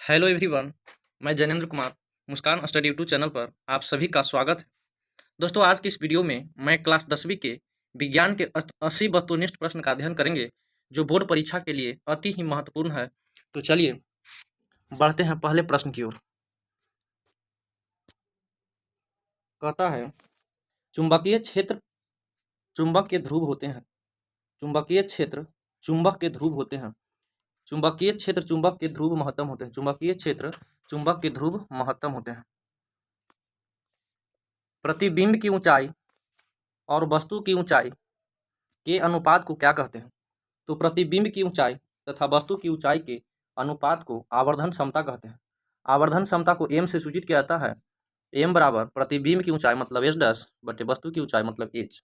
Hello everyone. मैं जैनेंद्र कुमार मुस्कान study YouTube channel पर आप सभी का स्वागत है। दोस्तों, आज की इस वीडियो में मैं क्लास 10वीं के विज्ञान के 80 वस्तुनिष्ठ प्रश्न का अध्ययन करेंगे, जो बोर्ड परीक्षा के लिए अति ही महत्वपूर्ण है। तो चलिए बढ़ते हैं पहले प्रश्न की ओर। कहता है, चुंबकीय क्षेत्र चुंबक के ध्रुव होते हैं। चुंबकीय क्षेत्र चुंबक के ध्रुव होते हैं। चुंबकीय क्षेत्र चुंबक के ध्रुव महत्तम होते हैं। चुंबकीय क्षेत्र चुंबक के ध्रुव महत्तम होते हैं। प्रतिबिंब की ऊंचाई और वस्तु की ऊंचाई के अनुपात को क्या कहते हैं? तो प्रतिबिंब की ऊंचाई तथा वस्तु की ऊंचाई के अनुपात को आवर्धन क्षमता कहते हैं। आवर्धन क्षमता को m से सूचित किया जाता है। m बराबर प्रतिबिंब की ऊंचाई मतलब h डैश बटे वस्तु की ऊंचाई मतलब h।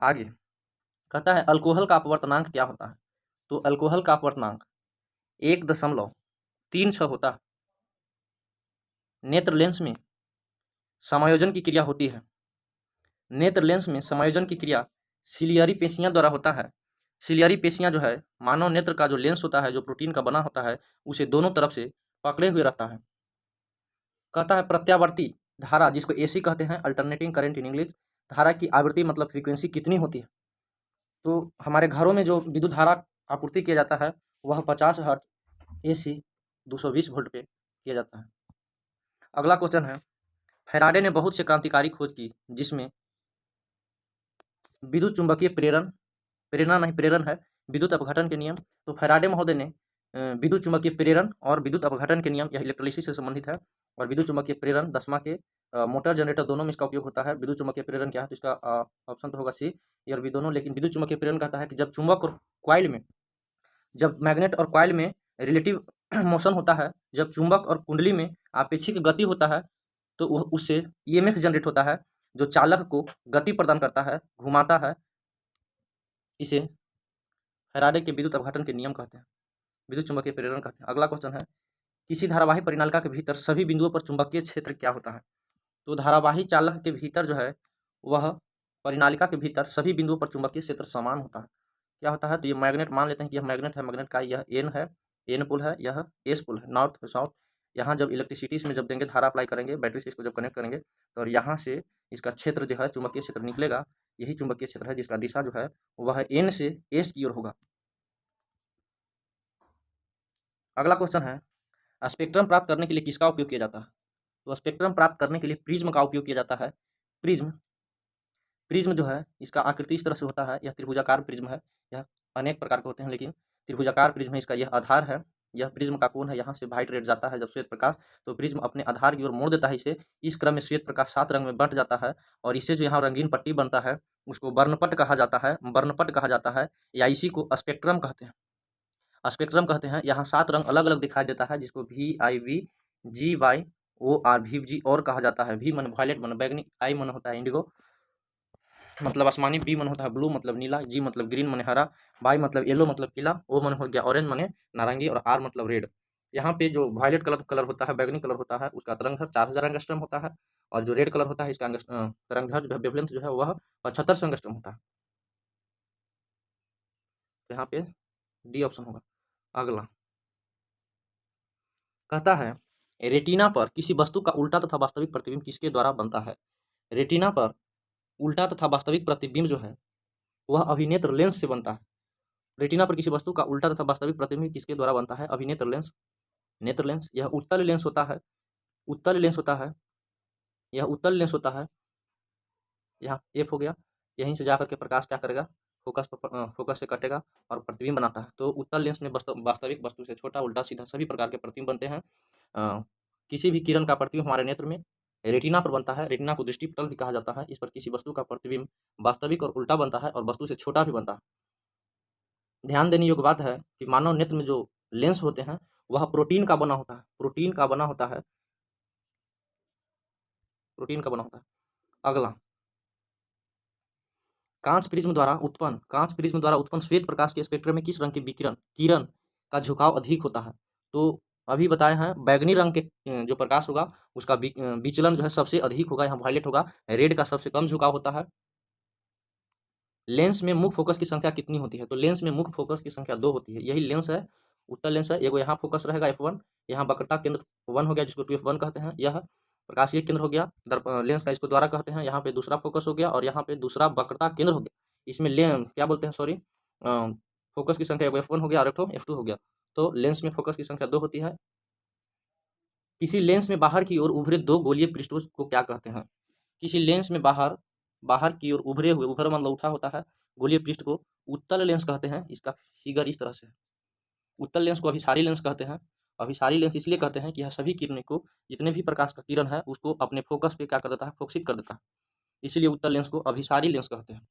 आगे कहता है, अल्कोहल का अपवर्तनांक क्या होता है? तो अल्कोहल का अपवर्तनांक 1.36 होता है। नेत्र लेंस में समायोजन की क्रिया होती है। नेत्र लेंस में समायोजन की क्रिया सिलियरी पेशियां द्वारा होता है। सिलियरी पेशियां जो है, मानव नेत्र का जो लेंस होता है, जो प्रोटीन का बना होता है, उसे दोनों तरफ से पकड़े हुए रहता है। कहता है, प्रत्यावर्ती धारा जिसको एसी कहते हैं, अल्टरनेटिंग करंट इन इंग्लिश, धारा की आवृत्ति मतलब फ्रीक्वेंसी कितनी होती है? तो हमारे घरों में जो विद्युत धारा आपूर्ति किया जाता है वह 50 हर्ट्ज एसी 220 वोल्ट पे किया जाता है। अगला क्वेश्चन है, फैराडे ने बहुत से क्रांतिकारी खोज की, जिसमें विद्युत चुंबकीय प्रेरण है विद्युत अपघटन के नियम। तो फैराडे महोदय ने विद्युत चुंबकीय प्रेरण और विद्युत अपघटन के नियम, यह इलेक्ट्रोलिसिस से संबंधित है। और विद्युत चुंबकीय प्रेरण 10वां के मोटर जनरेटर दोनों में इसका उपयोग होता है। विद्युत चुंबकीय प्रेरण क्या है? तो इसका ऑप्शन तो होगा सी, ए और बी दोनों। लेकिन विद्युत चुंबकीय प्रेरण कहता है कि जब चुंबक और कॉइल में, जब मैग्नेट और कॉइल में रिलेटिव मोशन होता है, जब चुंबक और कुंडली में आपेक्षिक गति होता है, तो वह उससे ईएमएफ जनरेट होता है, जो चालक को गति प्रदान करता है, घुमाता है। इसे फैराडे के विद्युत अपघटन के नियम कहते हैं, विद्युत चुंबकीय प्रेरण कहते हैं। अगला क्वेश्चन है, किसी धारावाही परिनालिका के भीतर सभी बिंदुओं पर चुंबकीय क्षेत्र क्या होता है? तो धारावाही चालक के भीतर जो है, वह परिनालिका के भीतर सभी बिंदुओं पर चुंबकीय क्षेत्र समान होता है। क्या होता है? तो ये मैग्नेट, मान लेते हैं कि यह मैग्नेट है, मैग्नेट का यह एन है, एन पोल है, यह एस पोल है, नॉर्थ साउथ। यहाँ जब इलेक्ट्रिसिटी इसमें जब देंगे, धारा अप्लाई करेंगे, बैटरी से इसको जब कनेक्ट करेंगे, तो यहाँ से इसका क्षेत्र जो है, चुंबकीय क्षेत्र निकलेगा। यही चुंबकीय क्षेत्र है, जिसका दिशा जो है वह एन से एस की ओर होगा। अगला क्वेश्चन है, स्पेक्ट्रम प्राप्त करने के लिए किसका उपयोग किया जाता है? तो स्पेक्ट्रम प्राप्त करने के लिए प्रिज्म का उपयोग किया जाता है। प्रिज्म प्रिज्म जो है, इसका आकृति इस तरह से होता है। यह त्रिभुजाकार प्रिज्म है। यह अनेक प्रकार के होते हैं, लेकिन त्रिभुजाकार प्रिज्म है। इसका यह आधार है। यह प्रिज्म का कोण है। यहाँ से व्हाइट रेड जाता है जब श्वेत प्रकाश, तो प्रिज्म अपने आधार की ओर मोड़ देता है इसे। इस क्रम में श्वेत प्रकाश 7 रंग में बंट जाता है, और इससे जो यहाँ रंगीन पट्टी बनता है, उसको वर्णपट कहा जाता है। वर्णपट कहा जाता है, या इसी को स्पेक्ट्रम कहते हैं। स्पेक्ट्रम कहते हैं। यहाँ 7 रंग अलग अलग दिखाई देता है, जिसको VIV GYOR VG और कहा जाता है। V मन वायलेट मन बैगनी, I मन होता है इंडिगो मतलब आसमानी, बी मन होता है ब्लू मतलब नीला, जी मतलब ग्रीन मने हरा, वाई मतलब येलो मतलब पीला, ओ मन हो गया ऑरेंज मने नारंगी, और आर मतलब रेड। यहाँ पे जो वायलेट कलर होता है, बैगनी कलर होता है, उसका तरंगधर 4000 एंगस्ट्रॉम होता है। और जो रेड कलर होता है, इसका तरंगधर जो है, वेवलेंथ जो है, वह 7500 एंगस्ट्रॉम होता है। तो यहाँ पे डी ऑप्शन होगा। अगला कहता है, रेटिना पर किसी वस्तु का उल्टा तथा वास्तविक प्रतिबिंब किसके द्वारा बनता है? रेटिना पर उल्टा तथा वास्तविक प्रतिबिंब जो है, वह अभिनेत्र लेंस से बनता है। रेटिना पर किसी वस्तु का उल्टा तथा वास्तविक प्रतिबिंब किसके द्वारा बनता है? अभिनेत्र लेंस, नेत्र लेंस। यह उत्तल लेंस होता है, उत्तल लेंस होता है, यह उत्तल लेंस होता है। यहाँ एफ हो गया, यहीं से जाकर के प्रकाश क्या करेगा, फोकस से कटेगा और प्रतिबिंब बनाता है। तो उत्तल लेंस में वास्तविक वस्तु से छोटा, उल्टा, सीधा सभी प्रकार के प्रतिबिंब बनते हैं। किसी भी किरण का प्रतिबिंब हमारे नेत्र में रेटिना पर बनता है। रेटिना को दृष्टिपटल भी कहा जाता है। इस पर किसी वस्तु का प्रतिबिंब वास्तविक और उल्टा बनता है, और वस्तु से छोटा भी बनता है। ध्यान देने योग्य बात है कि मानव नेत्र में जो लेंस होते हैं, वह प्रोटीन का बना होता है। प्रोटीन का बना होता है, प्रोटीन का बना होता है। अगला, कांच प्रिज्म द्वारा उत्पन्न श्वेत प्रकाश के स्पेक्ट्रम में किस रंग की किरण का झुकाव अधिक होता है? तो अभी बताए हैं, बैगनी रंग के जो प्रकाश होगा, उसका विचलन जो है सबसे अधिक होगा। यहाँ वायलेट होगा। रेड का सबसे कम झुकाव होता है। लेंस में मुख्य फोकस की संख्या कितनी होती है? तो लेंस में मुख्य फोकस की संख्या 2 होती है। यही लेंस है, उत्तल लेंस है, एगो यहाँ फोकस रहेगा F1, यहाँ वक्रता केंद्र 1 हो गया जिसको 2F1 कहते हैं, यह प्रकाशीय केंद्र हो गया लेंस का, इसको द्वारा कहते हैं। यहाँ पे दूसरा फोकस हो गया और यहाँ पे दूसरा वक्रता केंद्र हो गया। इसमें क्या बोलते हैं, सॉरी, फोकस की संख्या F1 हो गया और F2 हो गया। तो लेंस में फोकस की संख्या 2 होती है। किसी लेंस में बाहर की ओर उभरे दो गोलीय पृष्ठों को क्या कहते हैं? किसी लेंस में बाहर बाहर की ओर उभरे हुए, उभर मतलब उठा होता है, गोलीय पृष्ठ को उत्तल लेंस कहते हैं। इसका फिगर इस तरह से है। उत्तल लेंस को अभिसारी लेंस कहते हैं। अभिसारी लेंस इसलिए कहते हैं कि यह सभी किरणें को, जितने भी प्रकाश का किरण है उसको अपने फोकस पे क्या कर देता है, फोकसित कर देता है। इसीलिए उत्तल लेंस को अभिसारी लेंस कहते हैं।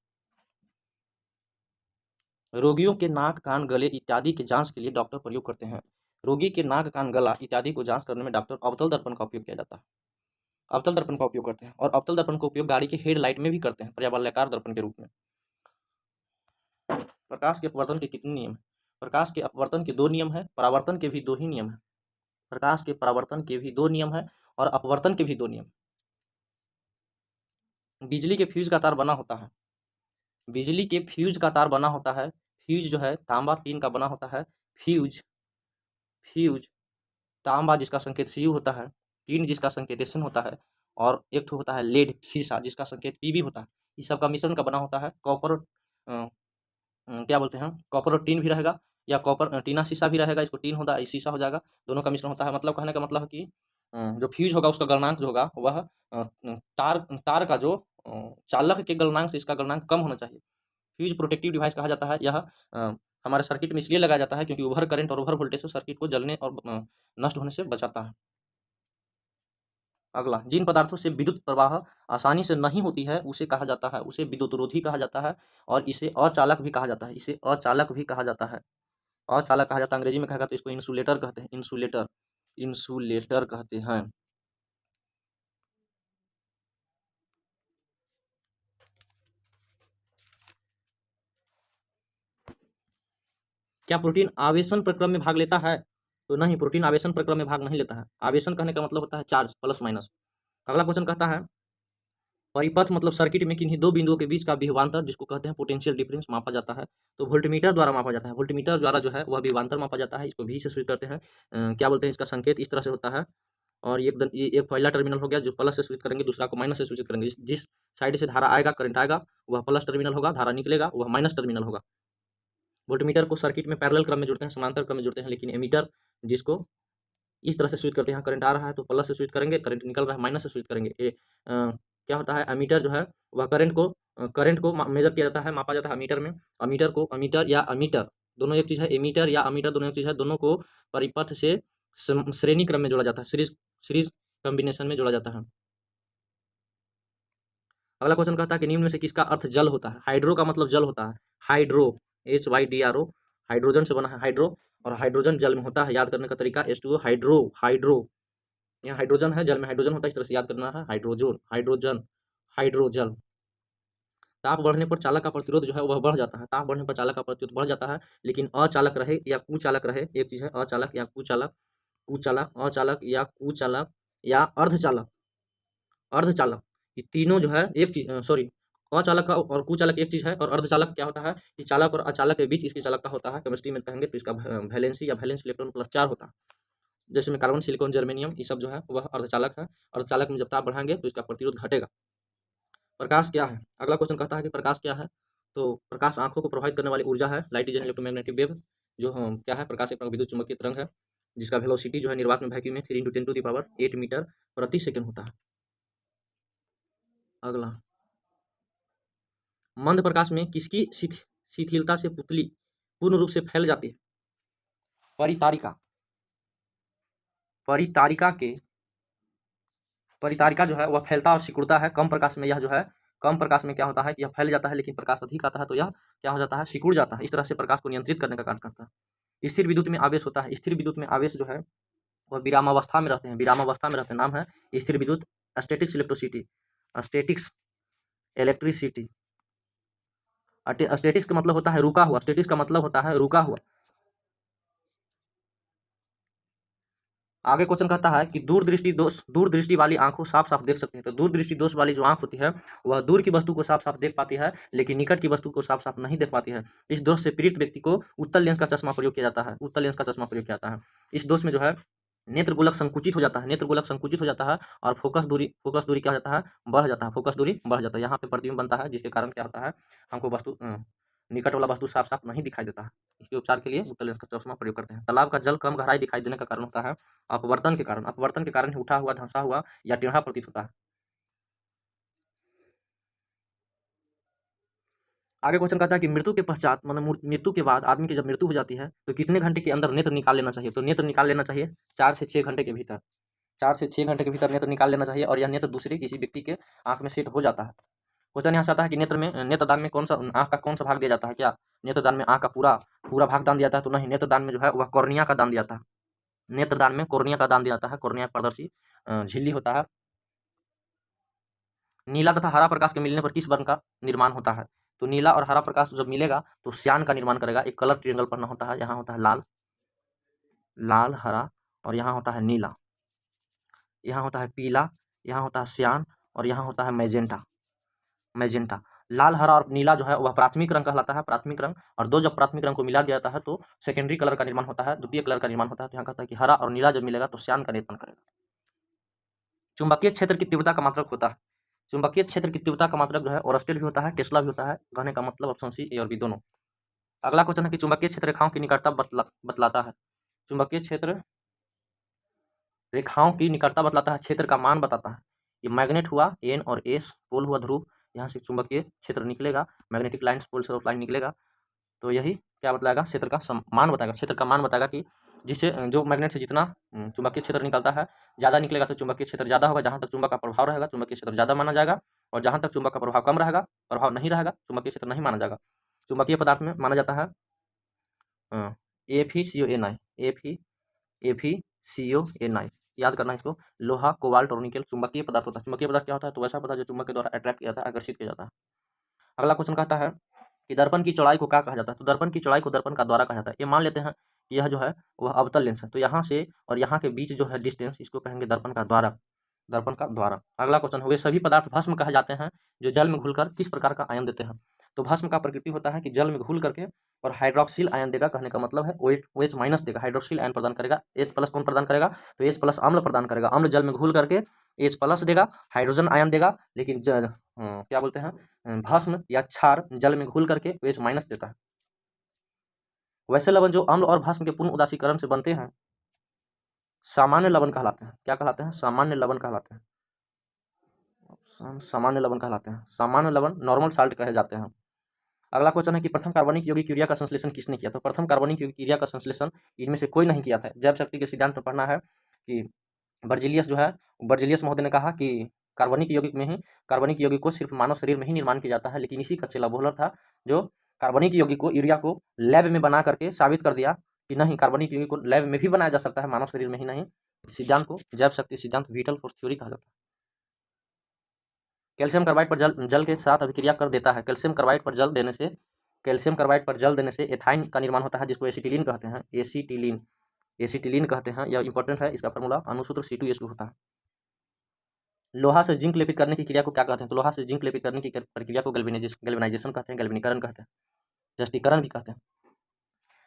रोगियों के नाक, कान, गले इत्यादि के जांच के लिए डॉक्टर प्रयोग करते हैं। रोगी के नाक, कान, गला इत्यादि को जांच करने में डॉक्टर अवतल दर्पण का उपयोग किया जाता है। अवतल दर्पण का उपयोग करते हैं और अवतल दर्पण का उपयोग गाड़ी के हेडलाइट में भी करते हैं, पर्यावलयाकार दर्पण के रूप में। प्रकाश के अपवर्तन के कितने नियम हैं? प्रकाश के अपवर्तन के 2 नियम हैं, परावर्तन के भी 2 ही नियम हैं। प्रकाश के परावर्तन के भी 2 नियम हैं और अपवर्तन के भी 2 नियम। बिजली के फ्यूज का तार बना होता है, बिजली के फ्यूज का तार बना होता है। फ्यूज जो है तांबा टीन का बना होता है। फ्यूज फ्यूज तांबा जिसका संकेत Cu होता है, टीन जिसका संकेत Sn होता है, और एक ठो होता है लेड शीशा जिसका संकेत Pb होता है। इस सब का मिश्रण का बना होता है। कॉपर क्या बोलते हैं, कॉपर और टीन भी रहेगा, या कॉपर टीना शीशा भी रहेगा, इसको टीन होता है, शीशा हो जाएगा, दोनों का मिश्रण होता है। मतलब कहने का मतलब है कि जो फ्यूज होगा उसका गलनांक जो होगा वह तार तार का जो चालक के गलनांक से इसका गलनांक कम होना चाहिए। फ्यूज प्रोटेक्टिव डिवाइस कहा जाता है। यह हमारे सर्किट में इसलिए लगाया जाता है क्योंकि ओवर करंट और ओवर वोल्टेज से सर्किट को जलने और नष्ट होने से बचाता है। अगला, जिन पदार्थों से विद्युत प्रवाह आसानी से नहीं होती है उसे कहा जाता है, उसे विद्युतरोधी कहा जाता है और इसे अचालक भी कहा जाता है। इसे अचालक भी कहा जाता है, अचालक कहा जाता है। अंग्रेजी में कहेगा तो इसको इंसुलेटर कहते हैं, इंसुलेटर, इंसुलेटर कहते हैं। क्या प्रोटीन आवेशन प्रक्रम में भाग लेता है? तो नहीं, प्रोटीन आवेशन प्रक्रम में भाग नहीं लेता है। आवेशन कहने का मतलब होता है चार्ज, प्लस माइनस। अगला क्वेश्चन कहता है, परिपथ मतलब सर्किट में किन्हीं दो बिंदुओं के बीच का विभवांतर जिसको कहते हैं पोटेंशियल डिफरेंस मापा जाता है। तो वोल्टमीटर द्वारा मापा जाता है। वोल्टमीटर द्वारा जो है वह विभवांतर मापा जाता है। इसको भी से स्विच करते हैं। क्या बोलते हैं, इसका संकेत इस तरह से होता है। और ये एक पहला टर्मिनल हो गया जो प्लस से स्विच करेंगे, दूसरा को माइनस से स्विच करेंगे। जिस साइड से धारा आएगा, करंट आएगा, वह प्लस टर्मिनल होगा, धारा निकलेगा वह माइनस टर्मिनल होगा। वोल्टमीटर को सर्किट में पैरेलल क्रम में जुड़ते हैं, समांतर क्रम में जुड़ते हैं, लेकिन एमीटर जिसको इस तरह से स्विच करते हैं। करंट आ रहा है तो प्लस से स्विच करेंगे, करंट निकल रहा है माइनस से स्विच करेंगे। क्या होता है, एमीटर जो है वह करंट को मेजर किया जाता है, मापा जाता है अमीटर में। अमीटर या अमीटर दोनों एक चीज़ है, एमीटर या अमीटर दोनों एक चीज़ है। दोनों को परिपथ से श्रेणी क्रम में जोड़ा जाता है, सीरीज कॉम्बिनेशन में जोड़ा जाता है। अगला क्वेश्चन कहता है कि निम्न में से किसका अर्थ जल होता है? हाइड्रो का मतलब जल होता है। हाइड्रो, HYDRO, हाइड्रोजन से बना है हाइड्रो, और हाइड्रोजन जल में होता है। याद करने का तरीका H2O, हाइड्रो, हाइड्रो, यहाँ हाइड्रोजन है, जल में हाइड्रोजन होता है, इस तरह से याद करना है। Hydrogen, hydrogen, hydrogel. ताप बढ़ने पर चालक का प्रतिरोध जो है वह बढ़ जाता है। ताप बढ़ने पर चालक का प्रतिरोध बढ़ जाता है, लेकिन अचालक रहे या कुचालक रहे, एक चीज है अचालक या कुचालक, कुचालक, अचालक या कुचालक या अर्धचालक, अर्धचालक, ये तीनों जो है एक चीज, सॉरी, अचालक का और कुचालक एक चीज है, और अर्धचालक क्या होता है कि चालक और अचालक के बीच इसकी चालकता होता है। केमिस्ट्री में कहेंगे तो इसका वैलेंसी या वैलेंस इलेक्ट्रॉन प्लस 4 होता है। जैसे में कार्बन, सिलिकॉन, जर्मेनियम, ये सब जो है वह अर्धचालक है। अर्धचालक में जब ताप बढ़ाएंगे तो इसका प्रतिरोध घटेगा। प्रकाश क्या है? अगला क्वेश्चन कहता है कि प्रकाश क्या है? तो प्रकाश आंखों को प्रभावित करने वाली ऊर्जा है, light is an electromagnetic wave. जो क्या है, प्रकाश एक विद्युत चुम्बकीय तरंग है जिसका वेलोसिटी जो है निर्वात में वैक्यूम में 3 × 10⁸ मीटर प्रति सेकंड होता है। अगला, मंद प्रकाश में किसकी शिथिलता से पुतली पूर्ण रूप से फैल जाती है? परितारिका, परितारिका के परितारिका जो है वह फैलता और सिकुड़ता है। कम प्रकाश में यह जो है, कम प्रकाश में क्या होता है कि यह फैल जाता है, लेकिन प्रकाश अधिक आता है तो यह क्या हो जाता है, सिकुड़ जाता है। इस तरह से प्रकाश को नियंत्रित करने का कार्य करता है। स्थिर विद्युत में आवेश होता है। स्थिर विद्युत में आवेश जो है वह विरामावस्था में रहते हैं, विरामावस्था में रहते हैं। नाम है स्थिर विद्युत, statics electricity, statics electricity. Statics का मतलब होता है रुका हुआ, स्टैटिक्स का मतलब होता है रुका हुआ। आगे क्वेश्चन कहता है कि दूर दृष्टि वाली आंखों साफ साफ देख सकते हैं। तो दूर दृष्टि दोष वाली जो आंख होती है वह दूर की वस्तु को साफ साफ देख पाती है, लेकिन निकट की वस्तु को साफ साफ नहीं देख पाती है। इस दोष से पीड़ित व्यक्ति को उत्तल लेंस का चश्मा प्रयोग किया जाता है। उत्तल लेंस का चश्मा प्रयोग किया जाता है। इस दोष में जो है नेत्र गोलक संकुचित हो जाता है। नेत्र गोलक संकुचित हो जाता है और फोकस दूरी क्या हो जाता है, बढ़ जाता है। फोकस दूरी बढ़ जाता है। यहाँ पे प्रतिबिंब बनता है, जिसके कारण क्या होता है, हमको वस्तु निकट वाला वस्तु साफ साफ नहीं दिखाई देता है। इसके उपचार के लिए उत्तल लेंस का चश्मा प्रयोग करते हैं। तालाब का जल कम गहराई दिखाई देने का कारण होता है अपवर्तन के कारण। अपवर्तन के कारण उठा हुआ, धंसा हुआ या टेढ़ा प्रतीत होता है। आगे क्वेश्चन कहता है कि मृत्यु के पश्चात, मतलब मृत्यु के बाद आदमी की जब मृत्यु हो जाती है तो कितने घंटे के अंदर नेत्र निकाल लेना चाहिए। तो नेत्र निकाल लेना चाहिए 4 से 6 घंटे के भीतर। 4 से 6 घंटे के भीतर नेत्र निकाल लेना चाहिए और यह नेत्र दूसरे किसी व्यक्ति के आंख में सेट हो जाता है। क्वेश्चन यहाँ से आता है कि नेत्रदान में कौन सा आंख का कौन सा भाग दिया जाता है। क्या नेत्रदान में आंख का पूरा पूरा भाग दान दिया जाता है? तो नहीं, नेत्रदान में जो है वह कॉर्निया का दान दिया जाता है। नेत्रदान में कॉर्निया का दान दिया जाता है। कॉर्निया पारदर्शी झिल्ली होता है। नीला तथा हरा प्रकाश के मिलने पर किस वर्ण का निर्माण होता है? तो नीला और हरा प्रकाश जब मिलेगा तो श्यान का निर्माण करेगा। एक कलर ट्रिएंगल बनना होता है। यहाँ होता है लाल, लाल हरा, और यहाँ होता है नीला, यहाँ होता है पीला, यहाँ होता है श्यान, और यहाँ होता है मैजेंटा। मैजेंटा, लाल हरा और नीला जो है वह प्राथमिक रंग कहलाता है। प्राथमिक रंग, और दो जब प्राथमिक रंग को मिला दिया जाता है तो सेकेंडरी कलर का निर्माण होता है, द्वितीय कलर का निर्माण होता है। तो यहाँ कहता है कि हरा और नीला जब मिलेगा तो श्यान का निर्माण करेगा। चुंबकीय क्षेत्र की तीव्रता का मात्रक होता है। चुंबकीय क्षेत्र की तीव्रता का मात्रक जो है ओरस्टेल भी होता है, टेस्ला भी होता है। कहने का मतलब ऑप्शन सी, ए और बी दोनों। अगला क्वेश्चन है कि चुंबकीय क्षेत्र रेखाओं की निकटता बतलाता है। चुंबकीय क्षेत्र रेखाओं की निकटता बतलाता है, क्षेत्र का मान बताता है। ये मैग्नेट हुआ एन और एस, पोल हुआ ध्रुव, यहाँ से चुंबकीय क्षेत्र निकलेगा, मैग्नेटिक लाइन्स पोल से लाइन निकलेगा। तो यही क्या बतलाएगा, क्षेत्र का मान बताएगा। क्षेत्र का मान बताएगा कि जिससे जो मैग्नेट से जितना चुंबकीय क्षेत्र निकलता है ज़्यादा निकलेगा तो चुंबकीय क्षेत्र ज़्यादा होगा। जहाँ तक चुंबक का प्रभाव रहेगा चुंबकीय क्षेत्र ज़्यादा माना जाएगा, और जहाँ तक चुंबक का प्रभाव कम रहेगा, प्रभाव नहीं रहेगा, चुंबकीय क्षेत्र नहीं माना जाएगा। चुंबकीय पदार्थ में माना जाता है FeCO9, FeCO9 याद करना है इसको। लोहा, कोबाल्ट और निकेल चुंबकीय पदार्थ होता है। चुंबकीय पदार्थ क्या होता है? तो वैसा पदार्थ जो चुंबक के द्वारा अट्रैक्ट किया जाता है, आकर्षित किया जाता है। अगला क्वेश्चन कहता है कि दर्पण की चौड़ाई को क्या कहा जाता है? तो दर्पण की चौड़ाई को दर्पण का द्वारा कहा जाता है। ये मान लेते हैं कि यह जो है वह अवतल लेंस है, तो यहाँ से और यहाँ के बीच जो है डिस्टेंस, इसको कहेंगे दर्पण का द्वारा। दर्पण का द्वारा। अगला क्वेश्चन हो गया, सभी पदार्थ भस्म कहे जाते हैं जो जल में घुलकर किस प्रकार का आयन देते हैं? तो भस्म का प्रकृति होता है कि जल में घुल करके और हाइड्रोक्सिल आयन देगा। कहने का मतलब है OH माइनस देगा, हाइड्रोक्सिल आयन प्रदान करेगा। H प्लस कौन प्रदान करेगा? तो H प्लस अम्ल प्रदान करेगा। अम्ल जल में घुल करके H प्लस देगा, हाइड्रोजन आयन देगा। लेकिन क्या बोलते हैं, भस्म या क्षार जल में घुल करके OH माइनस देता है। वैसे लवण जो अम्ल और भस्म के पूर्ण उदासीकरण से बनते हैं सामान्य लवण कहलाते हैं। क्या कहलाते हैं? सामान्य लवण कहलाते हैं। सामान्य लवण कहलाते हैं। सामान्य लवण नॉर्मल साल्ट कहे जाते हैं। अगला क्वेश्चन है कि प्रथम कार्बनिक यौगिक यूरिया का संश्लेषण किसने किया? तो प्रथम कार्बनिक यौगिक यूरिया का संश्लेषण इनमें से कोई नहीं किया था। जैव शक्ति के सिद्धांत में पढ़ना है कि बर्जिलियस जो है, बर्जिलियस महोदय ने कहा कि कार्बनिक यौगिक में ही, कार्बनिक यौगिक को सिर्फ मानव शरीर में ही निर्माण किया जाता है। लेकिन इसी का चेला बोहलर था जो कार्बनिक यौगिक को, यूरिया को लैब में बना करके साबित कर दिया कि नहीं, कार्बनिक यौगिक को लैब में भी बनाया जा सकता है, मानव शरीर में ही नहीं। सिद्धांत को जैव शक्ति सिद्धांत, विटल फोर्स थ्योरी कहा जाता है। कैल्शियम कार्बाइड पर जल के साथ अभिक्रिया कर देता है। कैल्शियम कार्बाइड पर जल देने से, कैल्शियम कार्बाइड पर जल देने से एथाइन का निर्माण होता है, जिसको एसिटिलीन कहते हैं। एसिटिलीन, एसिटिलीन कहते हैं। यह इंपॉर्टेंट है। इसका फॉर्मूला अनुसूत्र C2H2 होता है। लोहा से जिंक लेपित करने की क्रिया को क्या कहते हैं? तो लोहा से जिंक लेपित करने की प्रक्रिया को गैल्वेनाइजेशन कहते हैं, गैल्वेनीकरण कहते हैं, जस्टीकरण भी कहते हैं।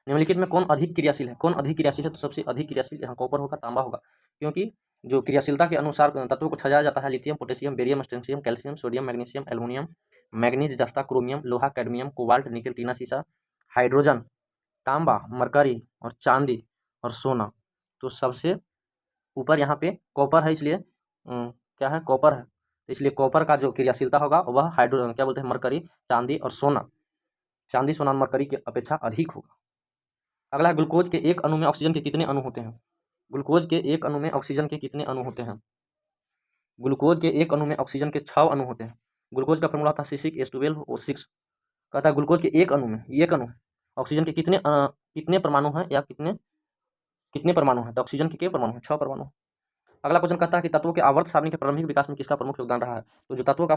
निम्नलिखित में कौन अधिक क्रियाशील है? कौन अधिक क्रियाशील है? तो सबसे अधिक क्रियाशील यहाँ कॉपर होगा, तांबा होगा, क्योंकि जो क्रियाशीलता के अनुसार तत्वों को सजाया जाता है lithium, potassium, barium, strontium, calcium, sodium, magnesium, aluminium, manganese, जस्ता, क्रोमियम, लोहा, कैडमियम, कोबाल्ट, निकेल, टीना, सीसा, हाइड्रोजन, तांबा, मरकरी और चांदी और सोना। तो सबसे ऊपर यहाँ पे कॉपर है, इसलिए क्या है, कॉपर है, इसलिए कॉपर का जो क्रियाशीलता होगा वह क्या बोलते हैं, मरकरी, चांदी और सोना, चांदी, सोना, मरकरी की अपेक्षा अधिक होगा। अगला, ग्लूकोज के एक अणु में ऑक्सीजन के कितने अणु होते हैं? ग्लूकोज के एक अणु में ऑक्सीजन के कितने अणु होते हैं? ग्लूकोज के एक अणु में ऑक्सीजन के 6 अणु होते हैं। ग्लूकोज का फॉर्मूला था C6H12O6। कहता है ग्लूकोज के एक अणु में, एक अणु ऑक्सीजन के कितने परमाणु हैं, या कितने परमाणु हैं? तो ऑक्सीजन के परमाणु हैं? 6 परमाणु। अगला क्वेश्चन कहता है कि तत्वों के आवर्त सारणी के प्रारंभिक विकास में किसका प्रमुख योगदान रहा है? तो जो तत्वों का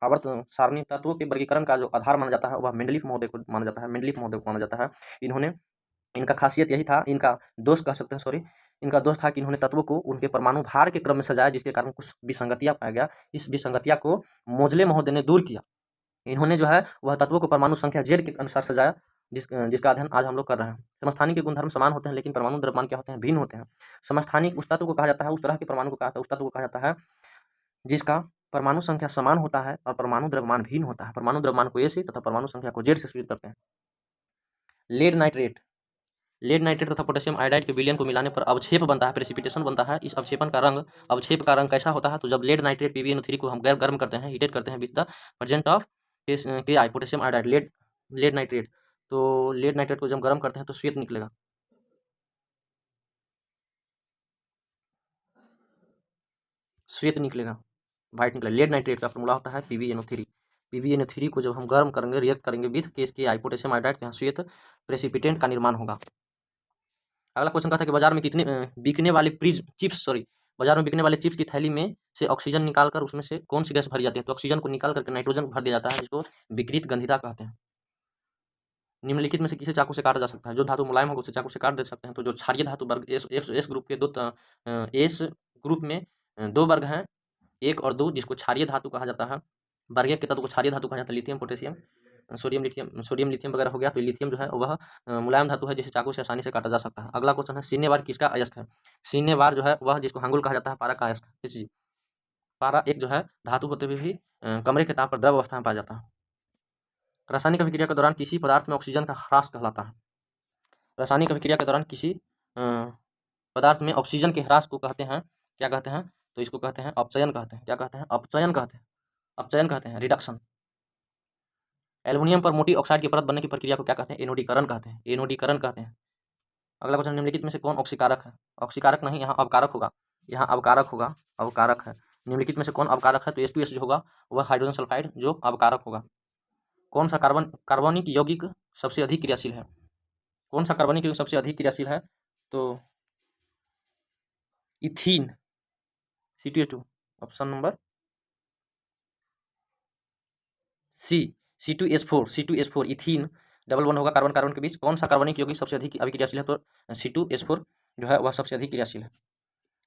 आवर्त सारणी, तत्वों के वर्गीकरण का जो आधार माना जाता है वह मेंडलीफ महोदय को माना जाता है, मेंडलीफ महोदय को माना जाता है। इन्होंने इनका खासियत यही था, इनका दोष कह सकते हैं, सॉरी, इनका दोष था कि इन्होंने तत्वों को उनके परमाणु भार के क्रम में सजाया, जिसके कारण कुछ विसंगतियाँ पाया गया। इस विसंगतियाँ को मोज़ले महोदय ने दूर किया। इन्होंने जो है वह तत्वों को परमाणु संख्या Z के अनुसार सजाया, जिसका अध्ययन आज हम लोग कर रहे हैं। समस्थानिक के गुणधर्म समान होते हैं, लेकिन परमाणु द्रव्यमान क्या होते हैं, भिन्न होते हैं। समस्थानिक उस तत्व को कहा जाता है, उस तरह के परमाणु को कहा जाता है, उस तत्व को कहा जाता है जिसका परमाणु संख्या समान होता है और परमाणु द्रव्यमान भिन्न होता है। परमाणु द्रव्यमान को A से तथा परमाणु संख्या को Z से सूचित करते हैं। लेड नाइट्रेट, लेड नाइट्रेट तथा पोटेशियम आयोडाइड के विलयन को मिलाने पर अवक्षेप बनता है, प्रेसिपिटेशन बनता है। इस अवक्षेपन का रंग, अवक्षेप का रंग कैसा होता है, तो जब लेड नाइट्रेट PbNO3 को हम गर्म करते हैं, हीटेड करते हैं with the present of Ki potassium iodide, lead nitrate, तो लेड नाइट्रेट को जब गर्म करते हैं तो श्वेत निकलेगा। श्वेत निकलेगा, व्हाइट निकलेगा। लेड नाइट्रेट का फॉर्मूला होता है PbNO3। PbNO3 को जब हम गर्म करेंगे, रिएक्ट करेंगे विथ Ki पोटेशियम आयोडाइड, यहाँ श्वेत प्रेसिपिटेंट का निर्माण होगा। अगला क्वेश्चन कहता है कि बाजार में बिकने वाले बाजार में बिकने वाले चिप्स की थैली में से ऑक्सीजन निकालकर उसमें से कौन सी गैस भरी जाती है, तो ऑक्सीजन को निकाल करके नाइट्रोजन भर दिया जाता है, जिसको विकृत गंधिता कहते हैं। निम्नलिखित में से किसे चाकू से काटा जा सकता है, जो धातु मुलायम होगा उसे चाकू से काट दे सकते हैं, तो जो क्षारीय धातु वर्ग एस ग्रुप के एस ग्रुप में 2 वर्ग हैं, 1 और 2, जिसको क्षारीय धातु कहा जाता है। वर्ग 1 के तत्व को क्षारीय धातु कहा जाता है, लिथियम, पोटेशियम, सोडियम लिथियम वगैरह हो गया। तो लिथियम जो है वह मुलायम धातु है, जिसे चाकू से आसानी से काटा जा सकता है। अगला क्वेश्चन है, शून्यवार किसका अयस्क है? शून्यवार जो है वह जिसको हंगुल कहा जाता है, पारा का अयस्क है। पारा एक जो है धातु होते हुए भी कमरे के ताप पर द्रव अवस्था में पाया जाता है। रासायनिक अभिक्रिया के दौरान किसी पदार्थ में ऑक्सीजन का ह्रास कहलाता है। रासायनिक अभिक्रिया के दौरान किसी पदार्थ में ऑक्सीजन के ह्रास को कहते हैं, क्या कहते हैं, तो इसको कहते हैं अपचयन कहते हैं। क्या कहते हैं? अपचयन कहते हैं, अपचयन कहते हैं, रिडक्शन। एल्युमिनियम पर मोटी ऑक्साइड की परत बनने की प्रक्रिया को क्या कहते हैं? एनोडीकरण कहते हैं, एनोडीकरण कहते हैं। अगला क्वेश्चन, निम्नलिखित में से कौन ऑक्सीकारक है? ऑक्सीकारक नहीं, यहाँ अवकारक होगा, यहाँ अवकारक होगा, अवकारक है। निम्नलिखित में से कौन अवकारक है? तो H2S जो होगा वह हाइड्रोजन सल्फाइड जो अवकारक होगा। कौन सा कार्बनिक यौगिक सबसे अधिक क्रियाशील है? कौन सा कार्बनिक यौगिक सबसे अधिक क्रियाशील है? तो ethene, C2H2, option number C, C2H4, ethene double bond होगा कार्बन कार्बन के बीच। कौन सा कार्बनिक यौगिक सबसे अधिक अभिक्रियाशील है? तो C2H4 जो है वह सबसे अधिक क्रियाशील है।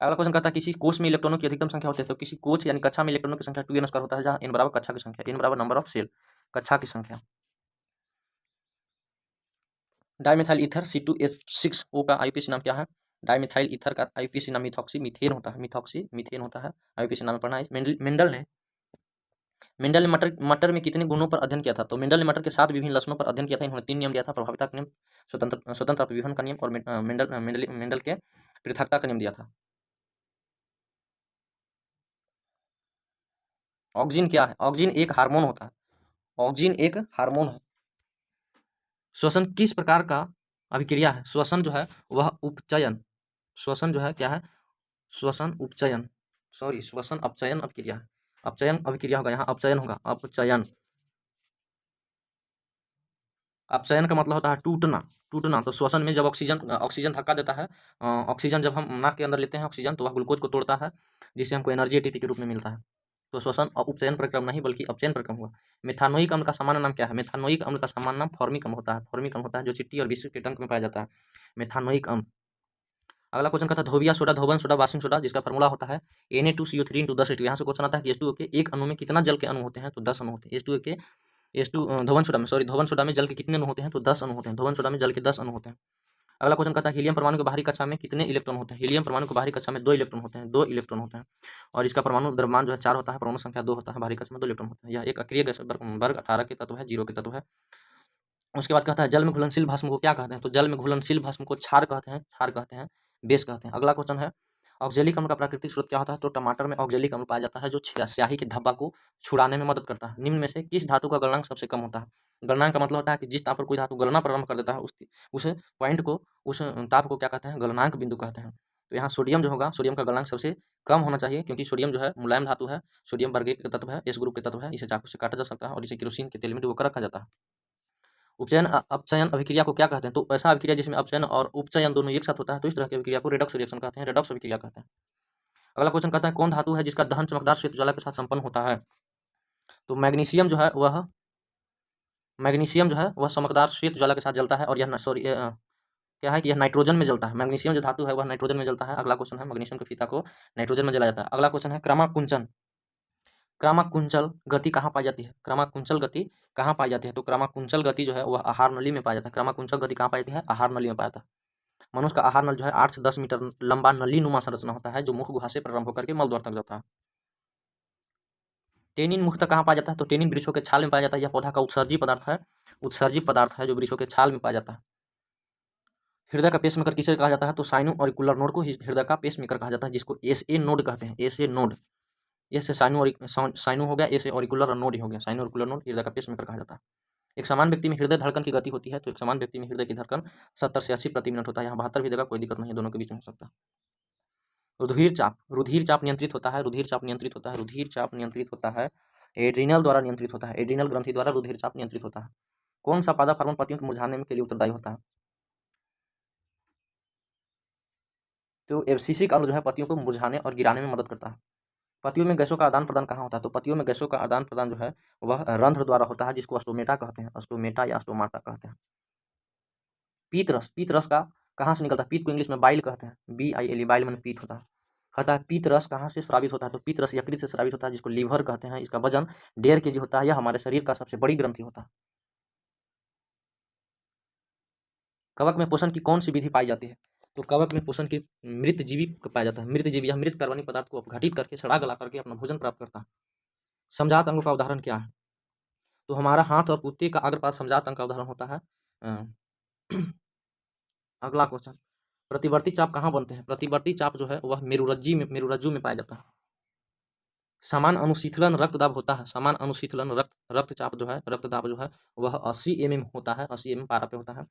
अगला क्वेश्चन कहता है, किसी कोष में इलेक्ट्रॉनों की अधिकतम संख्या होती है, तो किसी कोष यानी कक्षा में इलेक्ट्रॉनों की संख्या 2n² होता है, जहाँ n बराबर कक्षा की संख्या, n बराबर नंबर ऑफ सेल, कक्षा की संख्या। डाइमिथाइल ईथर C2H6O का IUPAC नाम क्या है? डाइमिथाइल ईथर का IUPAC नाम मिथॉक्सी मीथेन होता है, मिथॉक्सी मीथेन होता है, IUPAC नाम पढ़ना है। मेंडल ने मटर में कितने गुणों पर अध्ययन किया था? तो मेंडल ने मटर के 7 विभिन्न लक्षणों पर अध्ययन किया था। इन्होंने 3 नियम दिया था, प्रभाविता का नियम, स्वतंत्र अपविभन का नियम और मेंडल के पृथकता का नियम दिया था। ऑक्सीजन क्या है? ऑक्सीजन एक हार्मोन होता है, ऑक्सीजन एक हार्मोन है। श्वसन किस प्रकार का अभिक्रिया है? श्वसन जो है वह उपचयन, श्वसन जो है क्या है? श्वसन उपचयन, सॉरी श्वसन अपचयन अभिक्रिया है। अपचयन अभिक्रिया होगा, यहाँ अपचयन होगा, अपचयन। अपचयन का मतलब होता है टूटना, टूटना। तो श्वसन में जब ऑक्सीजन धक्का देता है, ऑक्सीजन जब हम नाक के अंदर लेते हैं ऑक्सीजन, तो वह ग्लूकोज को तोड़ता है, जिससे हमको एनर्जी ATP के रूप में मिलता है। तो श्वसन उपचयन प्रक्रम नहीं बल्कि अपचयन प्रक्रम हुआ। मेथानोइक अम्ल का सामान्य नाम क्या है? मेथानोइक अम्ल का सामान्य नाम फॉर्मिक अम्ल होता है, फॉर्मिक अम्ल होता है, जो चिट्टी और बिस्कुट के टंक में पाया जाता है, मेथानोइक अम्ल। अगला क्वेश्चन कहता है, धोबिया सोडा, धोबन सोडा, वाशिंग सोडा, जिसका फॉर्मूला होता है Na2CO3 × 10H2। यहाँ से क्वेश्चन आता है कि H2O के एक अणु में कितना जल के अणु होते हैं? तो 10 अणु होते हैं। धोबन सोडा में जल के कितने अणु होते हैं? तो 10 अणु होते हैं। धोबन सोडा में जल के 10 अणु होते हैं। अगला क्वेश्चन कहता है, हीलियम परमाणु के बाहरी कक्षा में कितने इलेक्ट्रॉन होते हैं? हीलियम परमाणु के बाहरी कक्षा में 2 इलेक्ट्रॉन होते हैं, 2 इलेक्ट्रॉन होते हैं, और इसका परमाणु द्रव्यमान जो है 4 होता है, परमाणु संख्या 2 होता है, बाहरी कक्षा में 2 इलेक्ट्रॉन होते हैं। यह एक अक्रिय गैस वर्ग 18 के तत्व है, 0 के तत्व है। उसके बाद कहता है, जल में घुलनशील भस्म को क्या कहते हैं? तो जल में घुलनशील भस्म को क्षार कहते हैं, क्षार कहते हैं, बेस कहते हैं। अगला क्वेश्चन है, ऑक्जेलिक अम्ल का प्राकृतिक स्रोत क्या होता है? तो टमाटर में ऑक्जेलिक अम्ल पाया जाता है, जो स्याही के धब्बा को छुड़ाने में मदद करता है। निम्न में से किस धातु का गलनांक सबसे कम होता है? गलनांक का मतलब होता है कि जिस ताप पर कोई धातु गलना प्रारंभ कर देता है, उस पॉइंट को, उस ताप को क्या कहते हैं? गलनांक बिंदु कहते हैं। तो यहाँ सोडियम जो होगा, सोडियम का गलनांक सबसे कम होना चाहिए, क्योंकि सोडियम जो है मुलायम धातु है, सोडियम वर्ग के तत्व है, S ग्रुप के तत्व है, इसे चाकू से काटा जा सकता है और इसे केरोसिन के तेल में डुबोकर रखा जाता है। उपचयन अपचयन अभिक्रिया को क्या कहते हैं? तो ऐसा अभिक्रिया जिसमें अपचयन और उपचयन दोनों एक साथ होता है, तो इस तरह की अभिक्रिया को रेडॉक्स रिएक्शन कहते हैं, रेडॉक्स अभिक्रिया कहते हैं। अगला क्वेश्चन कहता है, कौन धातु है जिसका दहन चमकदार श्वेत ज्वाला के साथ संपन्न होता है? तो मैग्नीशियम जो है वह चमकदार श्वेत ज्वाला के साथ जलता है, और यह क्या है कि यह नाइट्रोजन में जलता है। मैग्नीशियम जो धातु है वह नाइट्रोजन में जलता है। अगला क्वेश्चन है मैग्नीशियम के फीता को नाइट्रोजन में जलाया जाता है। अगला क्वेश्चन है क्रमाकुंचन। क्रमाकुंचल गति कहाँ पाई जाती है? क्रमाकुंचल गति कहाँ पाई जाती है? तो क्रमाकुंचल गति जो है वह आहार नली में पाया जाता है। क्रमाकुंचल गति कहाँ पाई जाती है? आहार नली में पाया जाता है। मनुष्य का आहार नल जो है 8 से 10 मीटर लंबा नली नुमा संरचना होता है जो मुख गुहा से प्रारंभ होकर के मल द्वार तक जाता है। टेनिन मुख्यतः कहाँ पाया जाता है? तो टेनिन वृक्षों के छाल में पाया जाता है। यह पौधा का उत्सर्जी पदार्थ है। उत्सर्जी पदार्थ है जो वृक्षों के छाल में पाया जाता है। हृदय का पेसमेकर किसे कहा जाता है? तो साइनो ऑरिकुलर नोड को हृदय का पेसमेकर कहा जाता है, जिसको एसए नोड कहते हैं। एसए नोड, ए से साइनो हो गया, ए से ऑरिकुलर नोड ही हो गया। साइनो ऑरिकुलर नोड हृदय का पेसमेकर कहा जाता है। एक समान व्यक्ति में हृदय धड़कन की गति होती है, तो एक समान व्यक्ति में हृदय की धड़कन 70 से 80 प्रति मिनट होता है। यहाँ 72 भी देगा, कोई दिक्कत नहीं है, दोनों के बीच में हो सकता है। रुधिर चाप, रुधिर चाप नियंत्रित होता है। रुधिर चाप नियंत्रित होता है। रुधिर चाप नियंत्रित होता है एड्रीनल द्वारा नियंत्रित होता है। एड्रीनल ग्रंथि द्वारा रुधिर चाप नियंत्रित होता है। कौन सा पादप हार्मोन पतियों के मुरझाने के लिए उत्तरदायी होता है? तो एब्सिसिक अम्ल जो है पतियों को मुरझाने और गिराने में मदद करता है। पतियों में गैसों का आदान प्रदान कहाँ होता है? तो पतियों में गैसों का आदान प्रदान जो है वह रंध्र द्वारा होता है, जिसको अस्टोमेटा कहते हैं। अस्टोमेटा या अस्टोमाटा कहते हैं। पीत रस, पीत रस का कहाँ से निकलता है? पीत को इंग्लिश में बाइल कहते हैं। BILE, बाइल में पीत होता है। कहता है पीत रस कहाँ से स्रावित होता है? तो पीत रस यकृत से स्रावित होता है, जिसको लीवर कहते हैं। इसका वजन 1.5 kg होता है। यह हमारे शरीर का सबसे बड़ी ग्रंथि होता है। कवक में पोषण की कौन सी विधि पाई जाती है? तो कवक में पोषण की मृत जीवी पाया जाता है। मृत जीवी यह मृत कार्बनिक पदार्थ को अपघटित करके सड़ा गला करके अपना भोजन प्राप्त करता है। समझात अंगों का उदाहरण क्या है? तो हमारा हाथ और कुत्ते का अग्रपाद समझात अंग का उदाहरण होता है। अगला क्वेश्चन, प्रतिवर्ती चाप कहाँ बनते हैं? प्रतिवर्ती चाप जो है वह मेरुरज्जु में पाया जाता है। समान अनुशीतलन रक्तदाब होता है। समान अनुशीतलन रक्तचाप जो है, रक्तदाब जो है वह 80 mm होता है। 80 mm पारा पे होता है।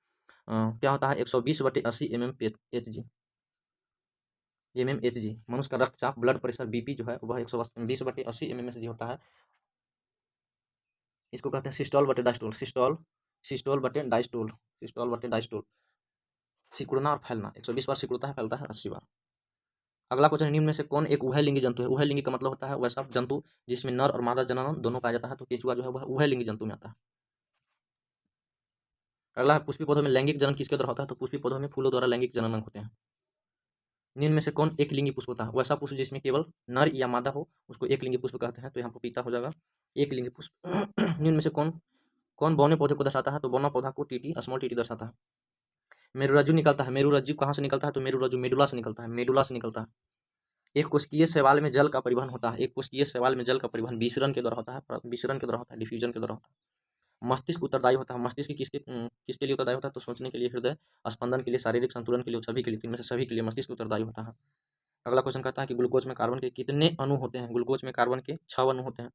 क्या होता है? 120/80 mmHg। मनुष्य का रक्तचाप, ब्लड प्रेशर, बीपी जो है वह 120/80 mmHg होता है। इसको कहते हैं सिस्टोल बटे डायस्टोल। सिस्टोल बटे डायस्टोल। सिकुड़ना और फैलना, 120 बार सिकुड़ता है, फैलता है 80 बार। अगला क्वेश्चन, निम्न में से कौन एक उभयलिंगी जंतु है? उभयलिंगी का मतलब होता है वैसा जंतु जिसमें नर और मादा जनन दोनों पाया जाता है। तो केचुआ जो है वह उभयलिंगी जंतु में आता है। अगला है पुष्पी पौधों में लैंगिक जनन किसके द्वारा होता है? तो पुष्पी पौधों में फूलों द्वारा लैंगिक जनन होते हैं। निम्न में से कौन एक लिंगी पुष्प होता है? वैसा पुष्प जिसमें केवल नर या मादा हो उसको एक लिंगी पुष्प कहते हैं। तो यहाँ पपीता हो जाएगा एक लिंगी पुष्प। निम्न में से कौन कौन बौने पौधे को दर्शाता है? तो बौना पौधा को टीटी, स्मॉल टीटी दर्शाता है। मेरुरज्जु निकलता है। मेरुरज्जु कहाँ से निकलता है? तो मेरुरज्जु मेडुला से निकलता है। मेडुला से निकलता है। एक कोशिकीय शैवाल में जल का परिवहन होता है। एक कोशिकीय शैवाल में जल का परिवहन विसरण के द्वारा होता है। विसरण के द्वारा होता है, डिफ्यूजन के द्वारा होता है। मस्तिष्क उत्तरदायी होता है। मस्तिष्क किसके किसके लिए उत्तरदायी होता है? तो सोचने के लिए, हृदय स्पंदन के लिए, शारीरिक संतुलन के लिए, सभी के लिए, इनमें से सभी के लिए मस्तिष्क उत्तरदायी होता है। अगला क्वेश्चन कहता है कि ग्लूकोज में कार्बन के कितने अणु होते हैं? ग्लूकोज में कार्बन के 6 अणु होते हैं।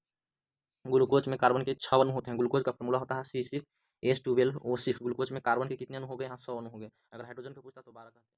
ग्लूकोज में कार्बन के 6 अणु होते हैं। ग्लूकोज का फॉर्मूला होता है C6H12O6। ग्लूकोज में कार्बन के कितने अणु हो गए? यहाँ 100 अणु हो गए। अगर हाइड्रोजन का पूछता तो 12 का